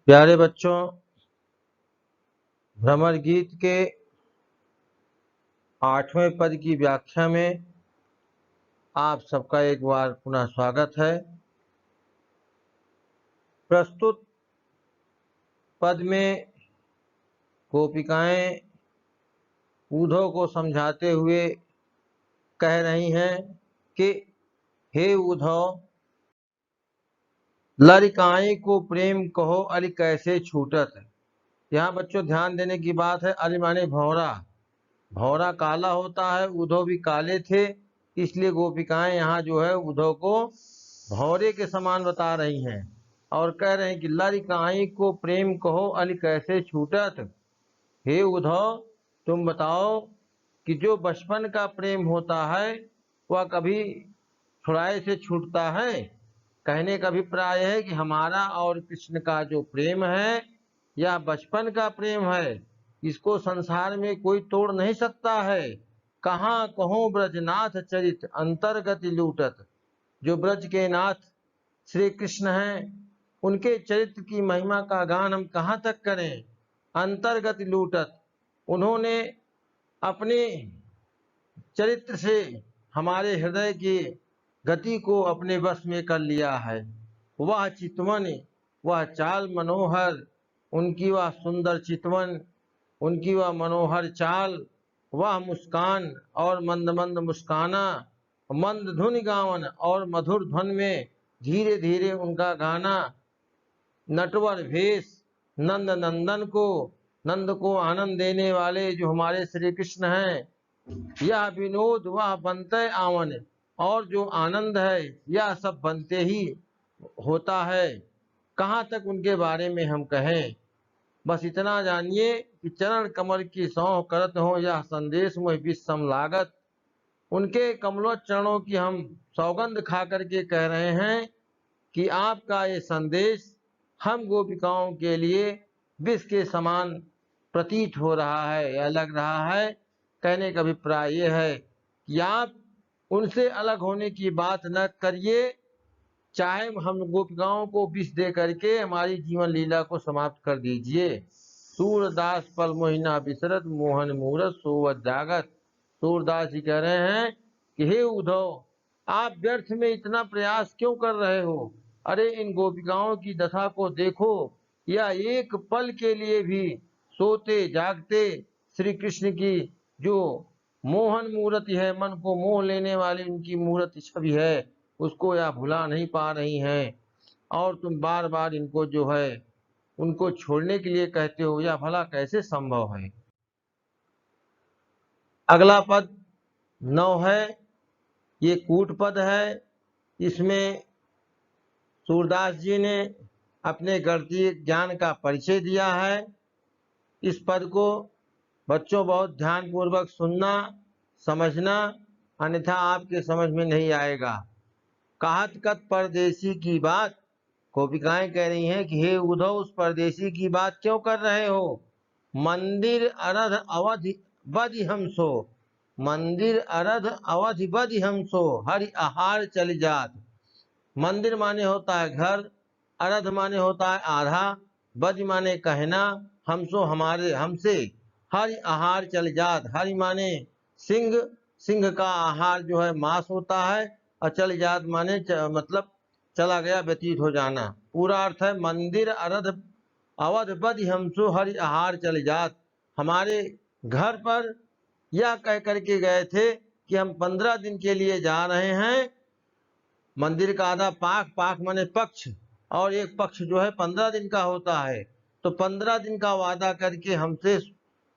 प्यारे बच्चों, भ्रमर गीत के 8वें पद की व्याख्या में आप सबका एक बार पुनः स्वागत है। प्रस्तुत पद में गोपिकाएं उद्धव को समझाते हुए कह रही हैं कि हे उद्धव, लड़काई को प्रेम कहो अली कैसे छूटत। यहाँ बच्चों ध्यान देने की बात है। अली माने भौरा, भौरा काला होता है, उद्धव भी काले थे, इसलिए गोपिकाएं यहाँ जो है उद्धव को भौरे के समान बता रही हैं और कह रहे हैं कि लड़काई को प्रेम कहो अली कैसे छूटत। हे उद्धव, तुम बताओ कि जो बचपन का प्रेम होता है वह कभी छुड़ाए से छूटता है। कहने का अभिप्राय है कि हमारा और कृष्ण का जो प्रेम है यह बचपन का प्रेम है, इसको संसार में कोई तोड़ नहीं सकता है। कहाँ कहो ब्रजनाथ चरित अंतर्गत लूटत। जो ब्रज के नाथ श्री कृष्ण हैं, उनके चरित्र की महिमा का गान हम कहाँ तक करें। अंतर्गत लूटत, उन्होंने अपने चरित्र से हमारे हृदय की गति को अपने वश में कर लिया है। वह चितवन, वह चाल मनोहर, उनकी वह सुंदर चितवन, उनकी वह मनोहर चाल, वह मुस्कान और मंद मंद मुस्काना, मंद धुन गावन और मधुर ध्वन में धीरे धीरे उनका गाना, नटवर भेष, नंद नंदन को, नंद को आनंद देने वाले जो हमारे श्री कृष्ण हैं, यह विनोद वह बनते आवन, और जो आनंद है यह सब बनते ही होता है। कहाँ तक उनके बारे में हम कहें। बस इतना जानिए कि चरण कमल की सौंह करत हो यह संदेश मुझ विषम लागत। उनके कमलों चरणों की हम सौगंध खा करके कह रहे हैं कि आपका ये संदेश हम गोपिकाओं के लिए विष के समान प्रतीत हो रहा है या लग रहा है। कहने का अभिप्राय ये है कि आप उनसे अलग होने की बात न करिए, चाहे हम गोपिकाओं को विष दे करके हमारी जीवन लीला को समाप्त कर दीजिए। सूरदास पल मोहिना बिसरत मोहन मूरत सोवत जागत। सूरदास जी कह रहे हैं कि हे उद्धव, आप व्यर्थ में इतना प्रयास क्यों कर रहे हो। अरे इन गोपिकाओं की दशा को देखो, यह एक पल के लिए भी सोते जागते श्री कृष्ण की जो मोहन मूर्ति है, मन को मोह लेने वाली उनकी मूर्ति छवि है, उसको यह भुला नहीं पा रही हैं। और तुम बार बार इनको जो है उनको छोड़ने के लिए कहते हो, यह भला कैसे संभव है। अगला पद 9 है, ये कूट पद है। इसमें सूरदास जी ने अपने गणितीय ज्ञान का परिचय दिया है। इस पद को बच्चों बहुत ध्यान पूर्वक सुनना समझना, अन्यथा आपके समझ में नहीं आएगा। कहत कत परदेसी की बात, गोपिकाएं कह रही हैं कि हे उद्धव, उस परदेसी की बात क्यों कर रहे हो। मंदिर अरध अवधि बधि हमसो, मंदिर अरध अवधि बधि हमसो हरि आहार चल जात। मंदिर माने होता है घर, अरध माने होता है आधा, बज माने कहना, हमसो हमारे हमसे, हरि आहार चल जात। हरि माने सिंह, सिंह का आहार जो है मांस होता है, और चल जात माने मतलब चला गया, व्यतीत हो जाना। पूरा अर्थ है मंदिर अरध अवध बध हमसो हरि आहार चल जात। हमारे घर पर यह कह करके गए थे कि हम 15 दिन के लिए जा रहे हैं। मंदिर का आधा पाक, पाक माने पक्ष, और एक पक्ष जो है 15 दिन का होता है। तो 15 दिन का वादा करके हमसे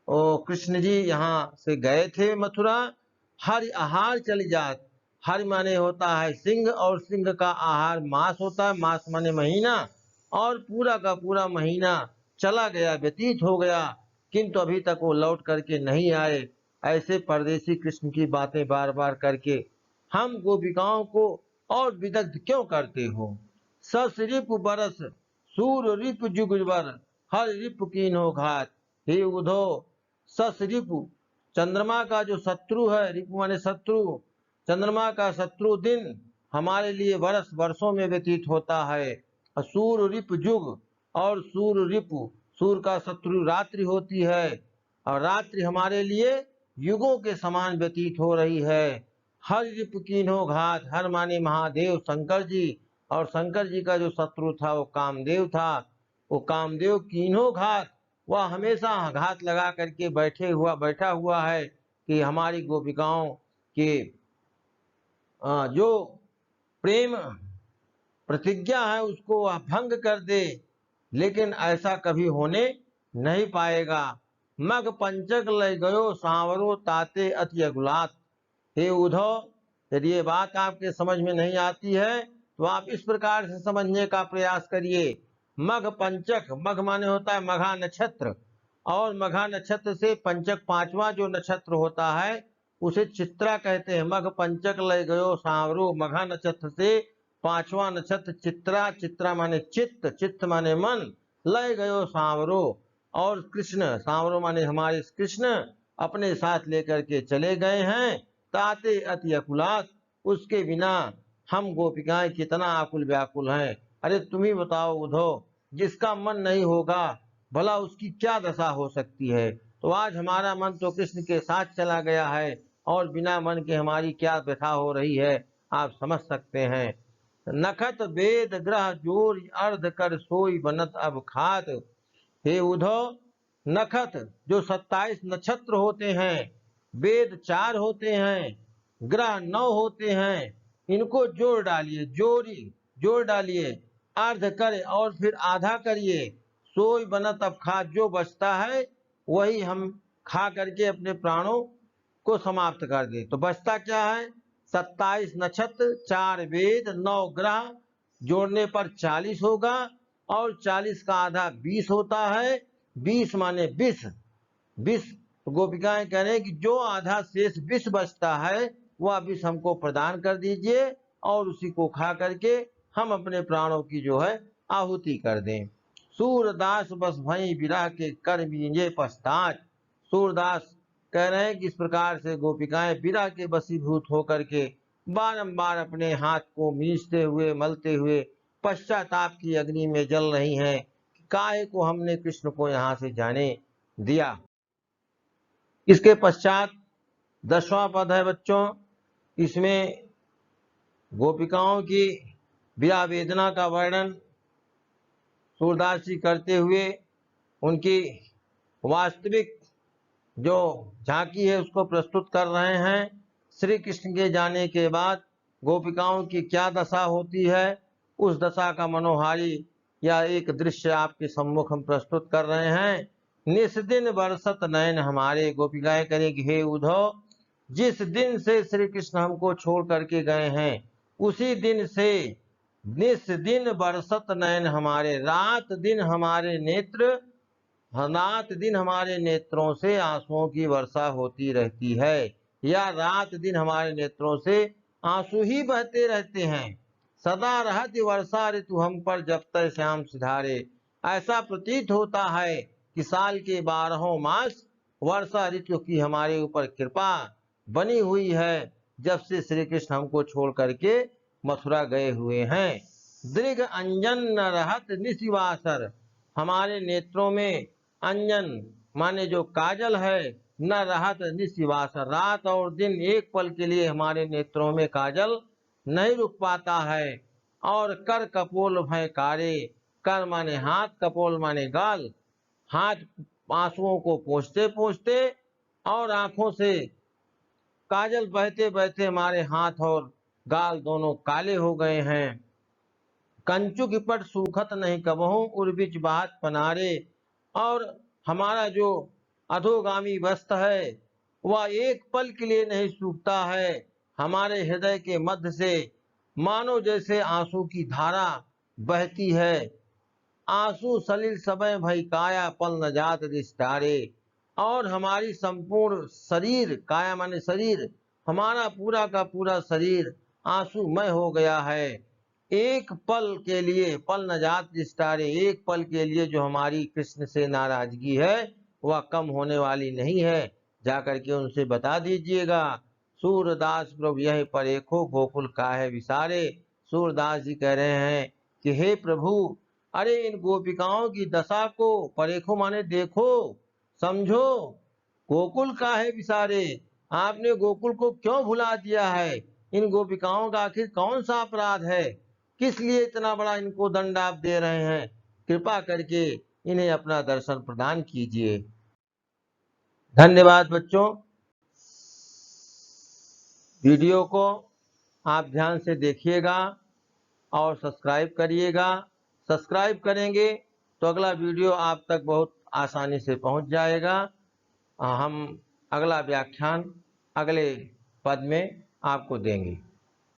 कृष्ण जी यहाँ से गए थे मथुरा। हरि आहार चल जात, हरि माने होता है सिंह, और सिंह का आहार मांस होता है, मांस माने महीना, और पूरा का पूरा महीना चला गया, व्यतीत हो गया, किंतु अभी तक वो लौट करके नहीं आए। ऐसे परदेसी कृष्ण की बातें बार बार करके हम गोपिकाओं को और विदग्ध क्यों करते हो। सस रिप बरस सूर रिप जुगवर हर रिप कीनो घात। हे उद्धव, सस रिपु, चंद्रमा का जो शत्रु है, रिपु माने शत्रु, चंद्रमा का शत्रु दिन हमारे लिए वर्ष वर्षों में व्यतीत होता है। सूर रिप जुग, और सूर रिपु, सूर का शत्रु रात्रि होती है, और रात्रि हमारे लिए युगों के समान व्यतीत हो रही है। हर रिपु कीन्हो घात, हर माने महादेव शंकर जी, और शंकर जी का जो शत्रु था वो कामदेव था। वो कामदेव कीन्हो घात, वह हमेशा घात लगा करके बैठा हुआ है कि हमारी गोपिकाओं के जो प्रेम प्रतिज्ञा है उसको वह भंग कर दे, लेकिन ऐसा कभी होने नहीं पाएगा। मग पंचक लय गयो सांवरो ताते अति अगुलात। हे उद्धव, यदि ये बात आपके समझ में नहीं आती है तो आप इस प्रकार से समझने का प्रयास करिए। मघ पंचक, मघ माने होता है मघा नक्षत्र, और मघा नक्षत्र से पंचक पांचवा जो नक्षत्र होता है उसे चित्रा कहते हैं। मघ पंचक लय गयो सांवरो, मघा नक्षत्र से पांचवा नक्षत्र चित्रा, चित्रा माने चित्त, चित्त माने मन, लय गयो सांवरो, और कृष्ण, सांवरो माने हमारे कृष्ण अपने साथ लेकर के चले गए हैं। ताते अति अकुलात, उसके बिना हम गोपिकाएं कितना आकुल व्याकुल हैं। अरे तुम ही बताओ उद्धव, जिसका मन नहीं होगा भला उसकी क्या दशा हो सकती है। तो आज हमारा मन तो कृष्ण के साथ चला गया है, और बिना मन के हमारी क्या व्यथा हो रही है आप समझ सकते हैं। नखत वेद ग्रह जोर अर्ध कर सोई बनत अब खात। हे उद्धव, नखत जो 27 नक्षत्र होते हैं, वेद 4 होते हैं, ग्रह 9 होते हैं, इनको जोड़ डालिए, जोड़ डालिए, अर्ध करे और फिर आधा करिए, सोई बनत अब खा, जो बचता है वही हम खा करके अपने प्राणों को समाप्त कर दे। तो बचता क्या है? 27 नक्षत्र, 4 वेद, 9 ग्रह, जोड़ने पर 40 होगा, और 40 का आधा 20 होता है। 20 माने विष, विष गोपिकाएं कह रहे हैं कि जो आधा शेष विष बचता है वह विष हमको प्रदान कर दीजिए, और उसी को खा करके हम अपने प्राणों की जो है आहुति कर दें। सूरदास बस भई विरह के कर बीजे पश्चात। सूरदास कह रहे हैं कि इस प्रकार से गोपिकाएं विरह के वशीभूत होकर के बारंबार अपने हाथ को मींचते हुए, मलते हुए पश्चाताप की अग्नि में जल रही हैं। काहे को हमने कृष्ण को यहाँ से जाने दिया। इसके पश्चात 10वां पद है बच्चों, इसमें गोपिकाओं की विरह वेदना का वर्णन सूरदास जी करते हुए उनकी वास्तविक जो झांकी है उसको प्रस्तुत कर रहे हैं। श्री कृष्ण के जाने के बाद गोपिकाओं की क्या दशा होती है, उस दशा का मनोहारी या एक दृश्य आपके सम्मुख हम प्रस्तुत कर रहे हैं। निस्दिन बरसत नयन हमारे, गोपिकाएं करें हे उद्धव, जिस दिन से श्री कृष्ण हमको छोड़ करके गए हैं उसी दिन से निस्दिन बरसत नयन हमारे, रात दिन हमारे नेत्र, रात दिन हमारे नेत्रों से आंसुओं की वर्षा होती रहती है, या रात दिन हमारे नेत्रों से आंसू ही बहते रहते हैं। सदा रहती वर्षा ऋतु हम पर जब तक श्याम सिधारे। ऐसा प्रतीत होता है कि साल के 12 मास वर्षा ऋतु की हमारे ऊपर कृपा बनी हुई है, जब से श्री कृष्ण हमको छोड़ करके मथुरा गए हुए हैं। दृघ अंजन न रहत निशिवासर, हमारे नेत्रों में अंजन माने जो काजल है, न रहत निशिवासर, रात और दिन एक पल के लिए हमारे नेत्रों में काजल नहीं रुक पाता है। और कर कपोल भय कारे, कर माने हाथ, कपोल माने गाल, हाथ आंसुओं को पोंछते पोंछते और आंखों से काजल बहते बहते हमारे हाथ और गाल दोनों काले हो गए हैं। कंचुक पट सूखत नहीं कबहू, उर्बिच बात पनारे, और हमारा जो अधोगामी वस्त्र है वह एक पल के लिए नहीं सूखता है। हमारे हृदय के मध्य से मानो जैसे आंसू की धारा बहती है। आंसू सलिल समय भई काया, पल न जात रिश्तारे, और हमारी संपूर्ण शरीर, काया माने शरीर, हमारा पूरा का पूरा शरीर आंसूमय हो गया है। एक पल के लिए, पल न जात रिश्तारे, एक पल के लिए जो हमारी कृष्ण से नाराजगी है वह कम होने वाली नहीं है, जाकर के उनसे बता दीजिएगा। सूरदास प्रभु यह परेखो गोकुल काहे विसारे। सूरदास जी कह रहे हैं कि हे प्रभु, अरे इन गोपिकाओं की दशा को परेखो माने देखो, समझो। गोकुल का है विसारे, आपने गोकुल को क्यों भुला दिया है? इन गोपिकाओं का आखिर कौन सा अपराध है? किस लिए इतना बड़ा इनको दंड आप दे रहे हैं? कृपा करके इन्हें अपना दर्शन प्रदान कीजिए। धन्यवाद बच्चों। वीडियो को आप ध्यान से देखिएगा और सब्सक्राइब करिएगा। सब्सक्राइब करेंगे तो अगला वीडियो आप तक बहुत आसानी से पहुंच जाएगा। हम अगला व्याख्यान अगले पद में आपको देंगे।